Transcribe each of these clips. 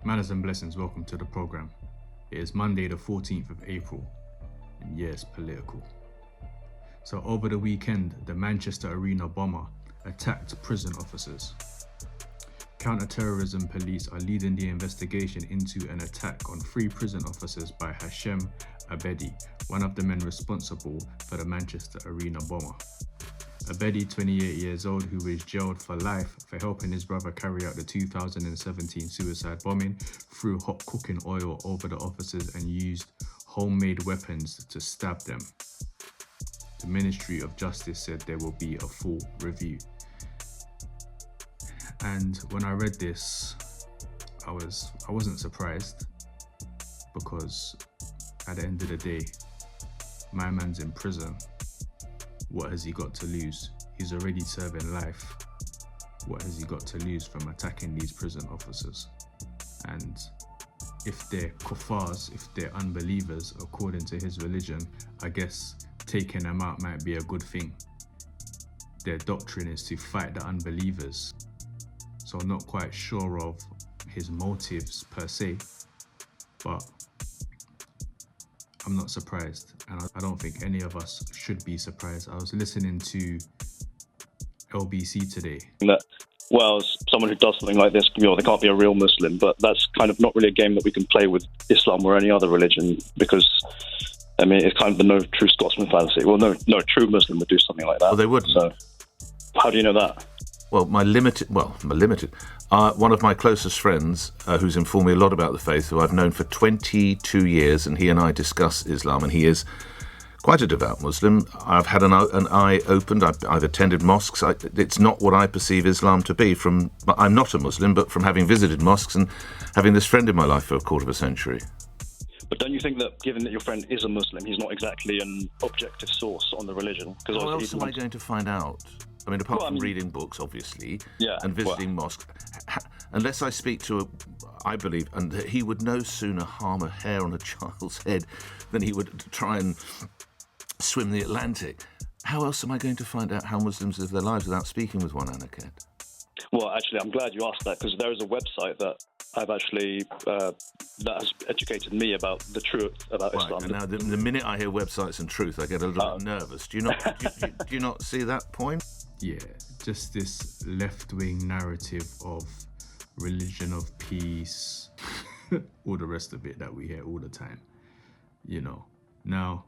Manners and blessings, welcome to the program. It is Monday the 14th of April, and yes, political. So over the weekend, the Manchester Arena bomber attacked prison officers. Counter-terrorism police are leading the investigation into an attack on 3 prison officers by Hashem Abedi, one of the men responsible for the Manchester Arena bomber. Abedi, 28 years old, who was jailed for life for helping his brother carry out the 2017 suicide bombing, threw hot cooking oil over the officers and used homemade weapons to stab them. The Ministry of Justice said there will be a full review. And when I read this, I wasn't surprised, because at the end of the day, my man's in prison. What has he got to lose? He's already serving life. What has he got to lose from attacking these prison officers? And if they're kuffars, if they're unbelievers, according to his religion, I guess taking them out might be a good thing. Their doctrine is to fight the unbelievers. So I'm not quite sure of his motives per se, but I'm not surprised, and I don't think any of us should be surprised. I was listening to LBC today. Well, as someone who does something like this, they can't be a real Muslim, but that's kind of not really a game that we can play with Islam or any other religion, because, I mean, it's kind of the no true Scotsman fallacy. Well, no true Muslim would do something like that. Well, they wouldn't. So, how do you know that? Well, one of my closest friends, who's informed me a lot about the faith, who I've known for 22 years, and he and I discuss Islam, and he is quite a devout Muslim. I've had an eye opened. I've attended mosques. It's not what I perceive Islam to be. I'm not a Muslim, but from having visited mosques and having this friend in my life for a quarter of a century. But don't you think that, given that your friend is a Muslim, he's not exactly an objective source on the religion? How else am I going to find out? I mean, apart from reading books, obviously, and visiting mosques, unless I speak to I believe, and he would no sooner harm a hair on a child's head than he would try and swim the Atlantic. How else am I going to find out how Muslims live their lives without speaking with one, Anaket? Well, actually, I'm glad you asked that, because there is a website that I've actually that has educated me about the truth about Islam. And now, the minute I hear websites and truth, I get a little bit nervous. Do you not see that point? Yeah, just this left-wing narrative of religion of peace, all the rest of it that we hear all the time. Now,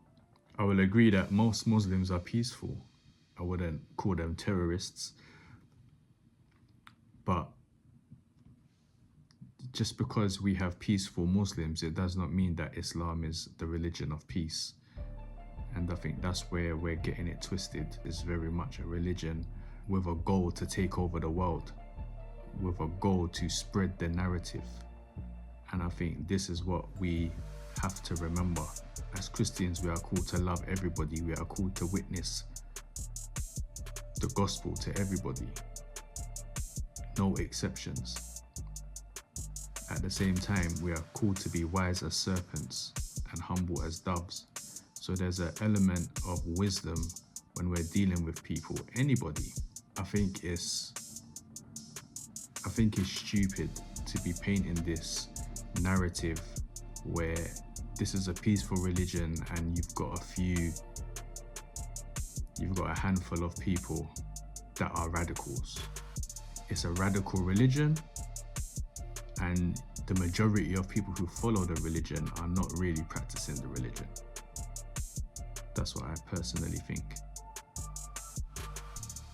I will agree that most Muslims are peaceful. I wouldn't call them terrorists. But just because we have peaceful Muslims, it does not mean that Islam is the religion of peace. And I think that's where we're getting it twisted. It's very much a religion with a goal to take over the world, with a goal to spread the narrative. And I think this is what we have to remember. As Christians, we are called to love everybody. We are called to witness the gospel to everybody. No exceptions. At the same time, we are called to be wise as serpents and humble as doves. So there's an element of wisdom when we're dealing with people, anybody. I think it's stupid to be painting this narrative where this is a peaceful religion and you've got a handful of people that are radicals. It's a radical religion, and the majority of people who follow the religion are not really practicing the religion. That's what I personally think.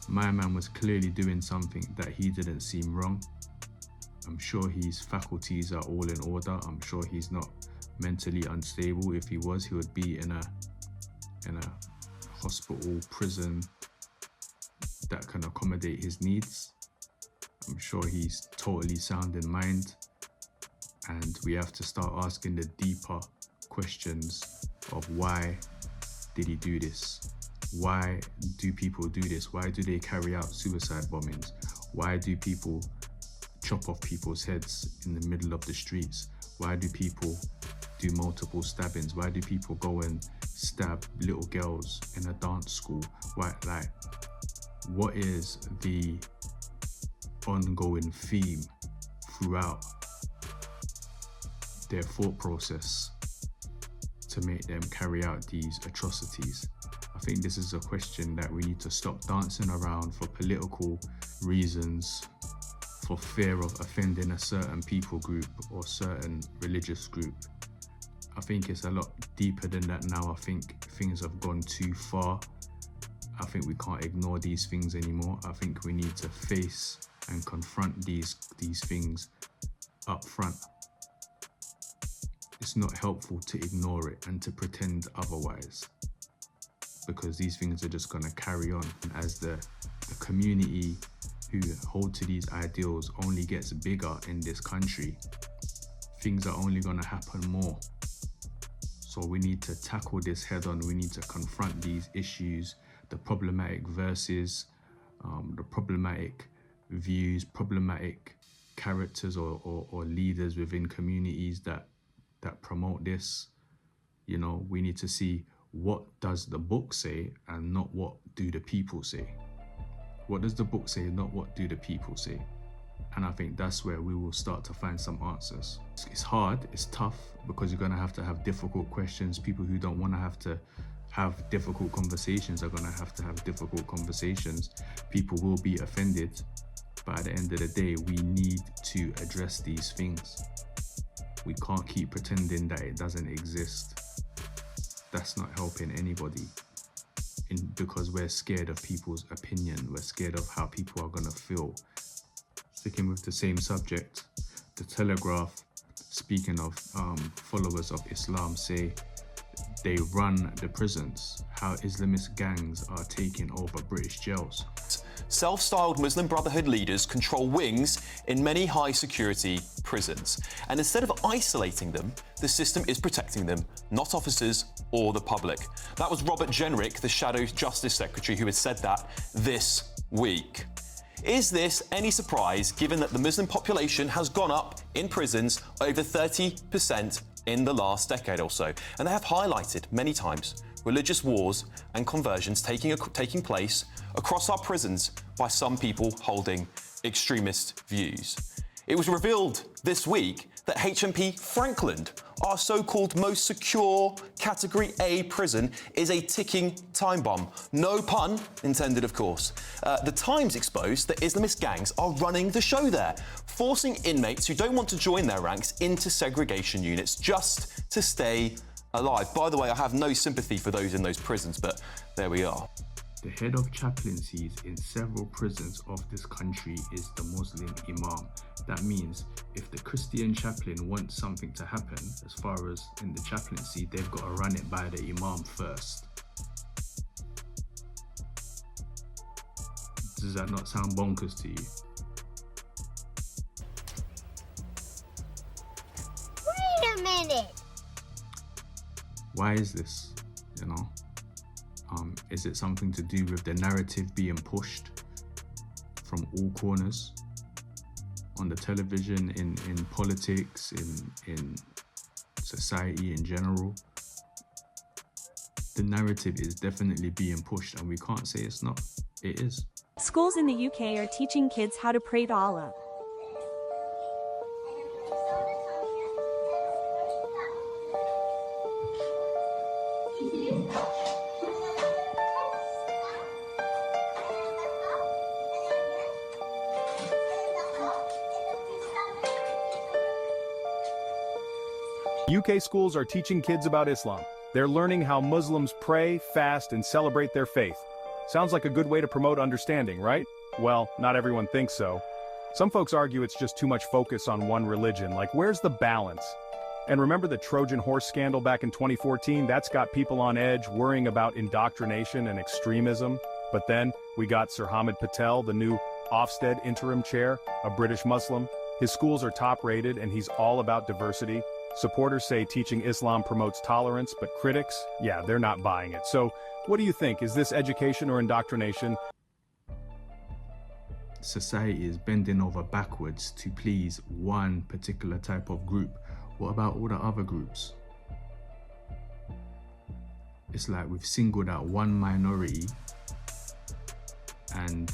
My man was clearly doing something that he didn't seem wrong. I'm sure his faculties are all in order. I'm sure he's not mentally unstable. If he was, he would be in a hospital, prison that can accommodate his needs. I'm sure he's totally sound in mind. And we have to start asking the deeper questions of why did he do this? Why do people do this? Why do they carry out suicide bombings? Why do people chop off people's heads in the middle of the streets? Why do people do multiple stabbings? Why do people go and stab little girls in a dance school? What is the ongoing theme throughout their thought process to make them carry out these atrocities? I think this is a question that we need to stop dancing around for political reasons, for fear of offending a certain people group or certain religious group. I think it's a lot deeper than that now. I think things have gone too far. I think we can't ignore these things anymore. I think we need to face and confront these things up front. It's not helpful to ignore it and to pretend otherwise, because these things are just going to carry on. As the community who hold to these ideals only gets bigger in this country, things are only going to happen more. So we need to tackle this head on. We need to confront these issues, the problematic verses, the problematic views, problematic characters or leaders within communities that promote this. You know, we need to see, what does the book say and not what do the people say. What does the book say, not what do the people say? And I think that's where we will start to find some answers. It's hard, it's tough, because you're going to have difficult questions. People who don't want to have difficult conversations are going to have difficult conversations. People will be offended, but at the end of the day, we need to address these things. We can't keep pretending that it doesn't exist. That's not helping anybody. Because we're scared of people's opinion. We're scared of how people are going to feel. Sticking with the same subject, The Telegraph, speaking of followers of Islam, say they run the prisons, how Islamist gangs are taking over British jails. Self-styled Muslim Brotherhood leaders control wings in many high-security prisons. And instead of isolating them, the system is protecting them, not officers or the public. That was Robert Jenrick, the Shadow Justice Secretary, who had said that this week. Is this any surprise, given that the Muslim population has gone up in prisons over 30% in the last decade or so? And they have highlighted many times religious wars and conversions taking place across our prisons by some people holding extremist views. It was revealed this week that HMP Frankland, our so-called most secure Category A prison, is a ticking time bomb. No pun intended, of course. The Times exposed that Islamist gangs are running the show there, forcing inmates who don't want to join their ranks into segregation units just to stay alive. By the way, I have no sympathy for those in those prisons, but there we are. The head of chaplaincies in several prisons of this country is the Muslim imam. That means if the Christian chaplain wants something to happen, as far as in the chaplaincy, they've got to run it by the imam first. Does that not sound bonkers to you? Wait a minute! Why is this, you know? Is it something to do with the narrative being pushed from all corners? On the television, in politics, in society in general? The narrative is definitely being pushed, and we can't say it's not. It is. Schools in the UK are teaching kids how to pray to Allah. UK schools are teaching kids about Islam. They're learning how Muslims pray, fast, and celebrate their faith. Sounds like a good way to promote understanding, right? Well, not everyone thinks so. Some folks argue it's just too much focus on one religion, like where's the balance? And remember the Trojan horse scandal back in 2014? That's got people on edge, worrying about indoctrination and extremism. But then we got Sir Hamid Patel, the new Ofsted interim chair, a British Muslim. His schools are top-rated and he's all about diversity. Supporters say teaching Islam promotes tolerance, but critics, yeah, they're not buying it. So, what do you think? Is this education or indoctrination? Society is bending over backwards to please one particular type of group. What about all the other groups? It's like we've singled out one minority and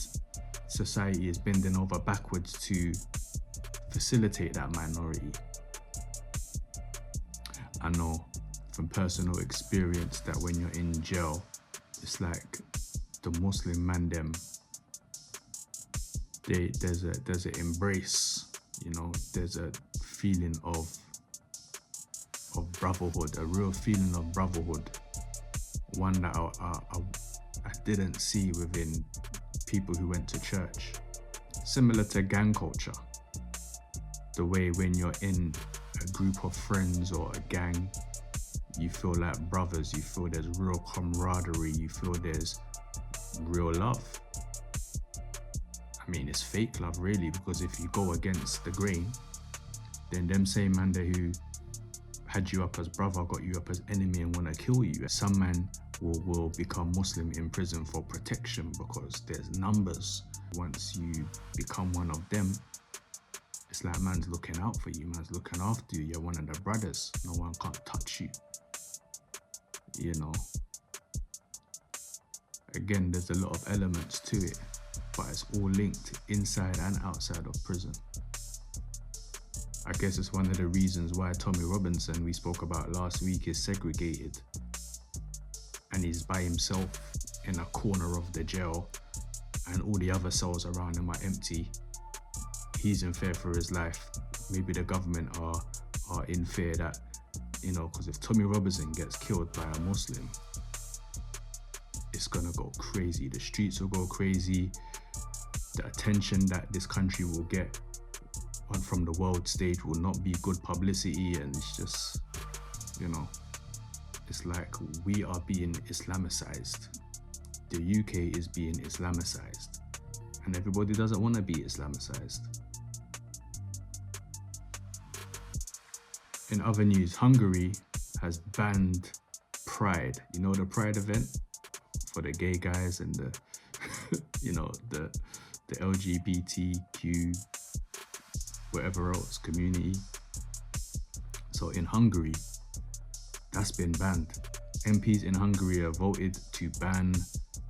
society is bending over backwards to facilitate that minority. I know from personal experience that when you're in jail, it's like the Muslim man them, there's an embrace, you know, there's a feeling of brotherhood, a real feeling of brotherhood, one that I didn't see within people who went to church. Similar to gang culture, the way when you're in a group of friends or a gang, you feel like brothers, you feel there's real camaraderie, you feel there's real love. I mean, it's fake love really, because if you go against the grain, then them same man there who had you up as brother got you up as enemy and want to kill you. Some man will become Muslim in prison for protection because there's numbers. Once you become one of them, it's like man's looking out for you, man's looking after you, you're one of the brothers, no one can't touch you, you know. Again, there's a lot of elements to it, but it's all linked inside and outside of prison. I guess it's one of the reasons why Tommy Robinson, we spoke about last week, is segregated and he's by himself in a corner of the jail and all the other cells around him are empty. He's in fear for his life. Maybe the government are in fear that, you know, because if Tommy Robinson gets killed by a Muslim, it's gonna go crazy. The streets will go crazy. The attention that this country will get from the world stage will not be good publicity, and it's just, you know, it's like we are being Islamicized. The UK is being Islamicized, and everybody doesn't want to be Islamicized. In other news, Hungary has banned Pride. You know, the Pride event for the gay guys and the, you know, the LGBTQ, whatever else community. So in Hungary, that's been banned. MPs in Hungary have voted to ban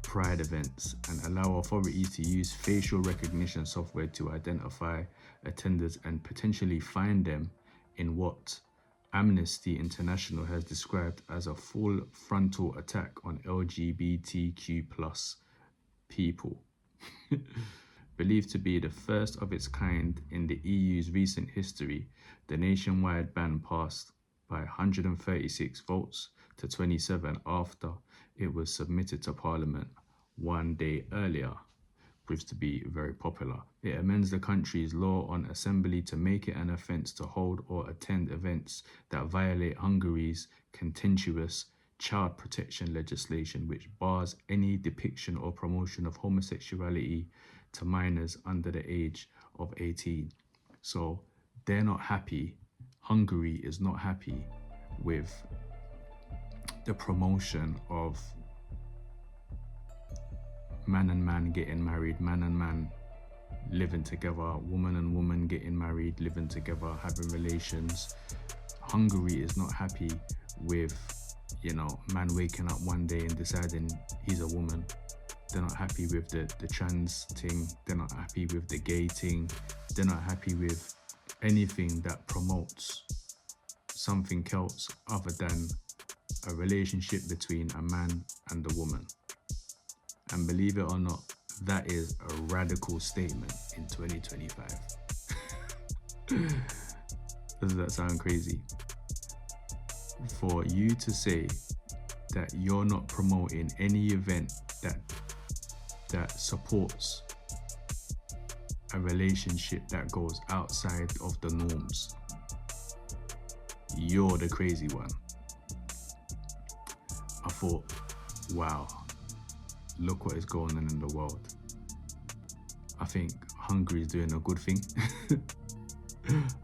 Pride events and allow authorities to use facial recognition software to identify attenders and potentially fine them in what Amnesty International has described as a full frontal attack on LGBTQ+ people. Believed to be the first of its kind in the EU's recent history, the nationwide ban passed by 136 votes to 27 after it was submitted to Parliament 1 day earlier. Proves to be very popular. It amends the country's law on assembly to make it an offence to hold or attend events that violate Hungary's contentious child protection legislation, which bars any depiction or promotion of homosexuality to minors under the age of 18. So they're not happy. Hungary is not happy with the promotion of man and man getting married, man and man living together, woman and woman getting married, living together, having relations. Hungary is not happy with, you know, man waking up one day and deciding he's a woman. They're not happy with the trans thing. They're not happy with the gay thing. They're not happy with anything that promotes something else other than a relationship between a man and a woman. And believe it or not, that is a radical statement in 2025. Doesn't that sound crazy? For you to say that you're not promoting any event that supports a relationship that goes outside of the norms, you're the crazy one. I thought, wow, look what is going on in the world. I think Hungary is doing a good thing.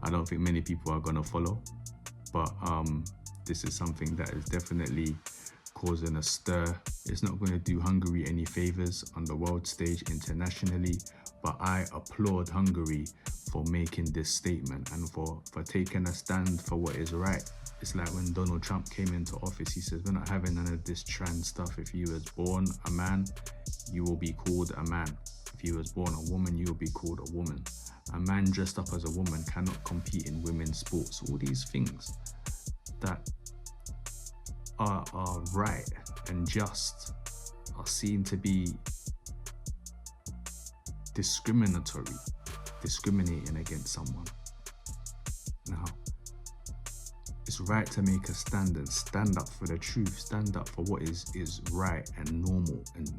I don't think many people are gonna follow, but this is something that is definitely causing a stir. It's not going to do Hungary any favors on the world stage internationally, but I applaud Hungary for making this statement and for taking a stand for what is right. It's like when Donald Trump came into office, he says, we're not having none of this trans stuff. If you was born a man, you will be called a man. If you was born a woman, you will be called a woman. A man dressed up as a woman cannot compete in women's sports. All these things that are right and just are seen to be discriminating against someone. Now, it's right to make a stand and stand up for the truth, stand up for what is right and normal. And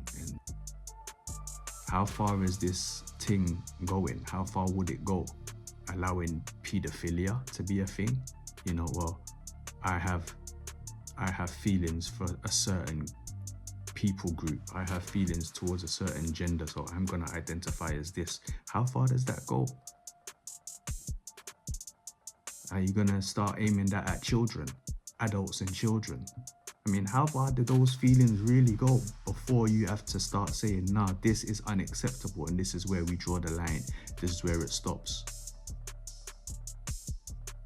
how far is this thing going? How far would it go? Allowing pedophilia to be a thing? You know, well, I have feelings for a certain people group. I have feelings towards a certain gender, so I'm gonna identify as this. How far does that go? Are you gonna start aiming that at children, adults and children? I mean, how far do those feelings really go before you have to start saying, nah, this is unacceptable and this is where we draw the line, this is where it stops?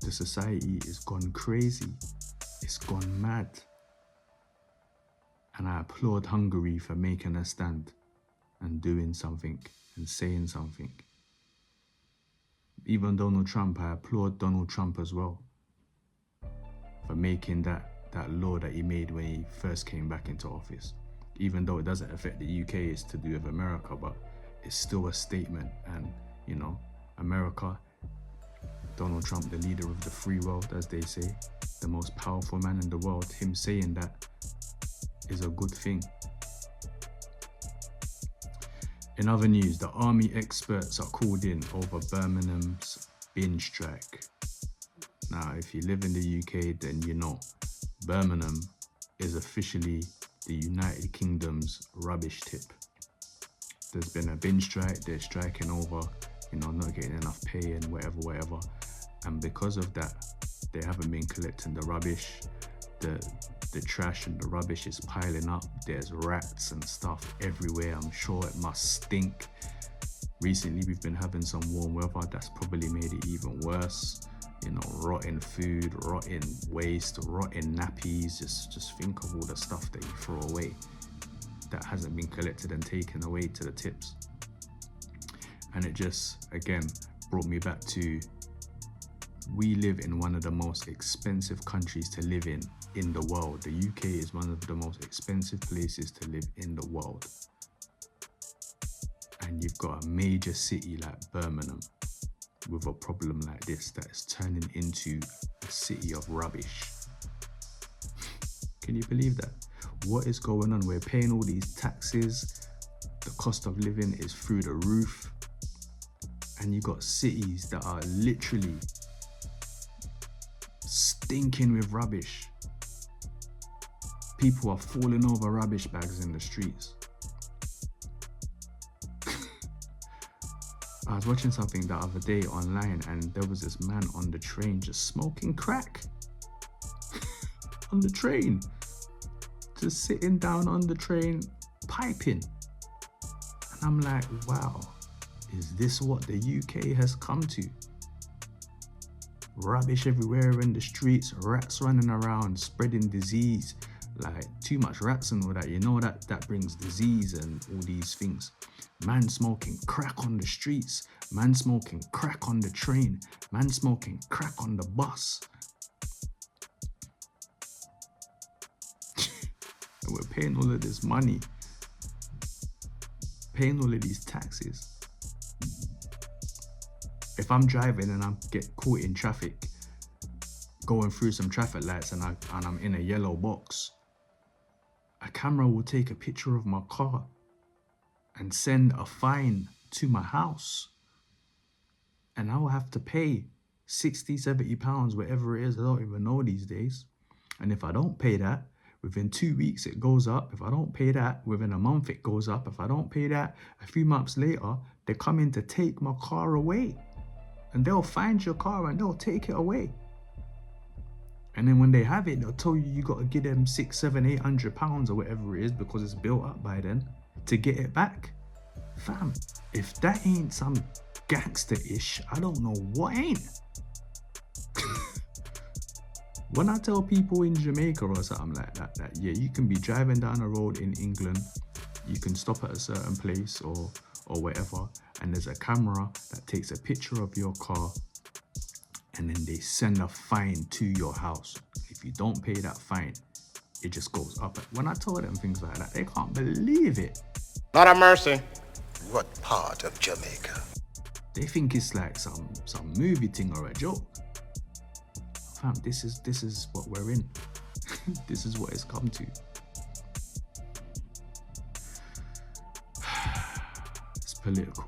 The society is gone crazy, it's gone mad. And I applaud Hungary for making a stand and doing something and saying something. Even Donald Trump, I applaud Donald Trump as well for making that law that he made when he first came back into office. Even though it doesn't affect the UK, it's to do with America, but it's still a statement. And, you know, America, Donald Trump, the leader of the free world, as they say, the most powerful man in the world, him saying that is a good thing. In other news, the army experts are called in over Birmingham's bin strike. Now, if you live in the UK, then you know Birmingham is officially the United Kingdom's rubbish tip. There's been a bin strike, they're striking over, you know, not getting enough pay and whatever. And because of that, they haven't been collecting the rubbish. The trash and the rubbish is piling up. There's rats and stuff everywhere. I'm sure it must stink. Recently, we've been having some warm weather that's probably made it even worse. You know, rotten food, rotten waste, rotten nappies. Just think of all the stuff that you throw away that hasn't been collected and taken away to the tips. And it just, again, brought me back to, we live in one of the most expensive countries to live in the world. The UK is one of the most expensive places to live in the world. And you've got a major city like Birmingham with a problem like this that is turning into a city of rubbish. Can you believe that? What is going on? We're paying all these taxes. The cost of living is through the roof. And you got cities that are literally stinking with rubbish. People are falling over rubbish bags in the streets. I was watching something the other day online and there was this man on the train just smoking crack. On the train. Just sitting down on the train, piping. And I'm like, wow, is this what the UK has come to? Rubbish everywhere in the streets, rats running around, spreading disease. Like, too much rats and all that, you know that brings disease and all these things. Man smoking crack on the streets, man smoking crack on the train, man smoking crack on the bus. And we're paying all of this money, paying all of these taxes. If I'm driving and I get caught in traffic, going through some traffic lights and I'm in a yellow box, a camera will take a picture of my car and send a fine to my house. And I will have to pay 60, 70 pounds, whatever it is, I don't even know these days. And if I don't pay that, within 2 weeks it goes up. If I don't pay that, within a month it goes up. If I don't pay that, a few months later, they come in to take my car away. And they'll find your car and they'll take it away. And then when they have it, they'll tell you you got to give them 600, 700, 800 pounds or whatever it is because it's built up by then to get it back. Fam, if that ain't some gangster-ish, I don't know what ain't. When I tell people in Jamaica or something like that, yeah, you can be driving down a road in England, you can stop at a certain place or whatever, and there's a camera that takes a picture of your car and then they send a fine to your house. If you don't pay that fine, it just goes up. When I tell them things like that, they can't believe it. Lord have mercy. What part of Jamaica? They think it's like some movie thing or a joke. Fam, this is what we're in. This is what it's come to. It's political.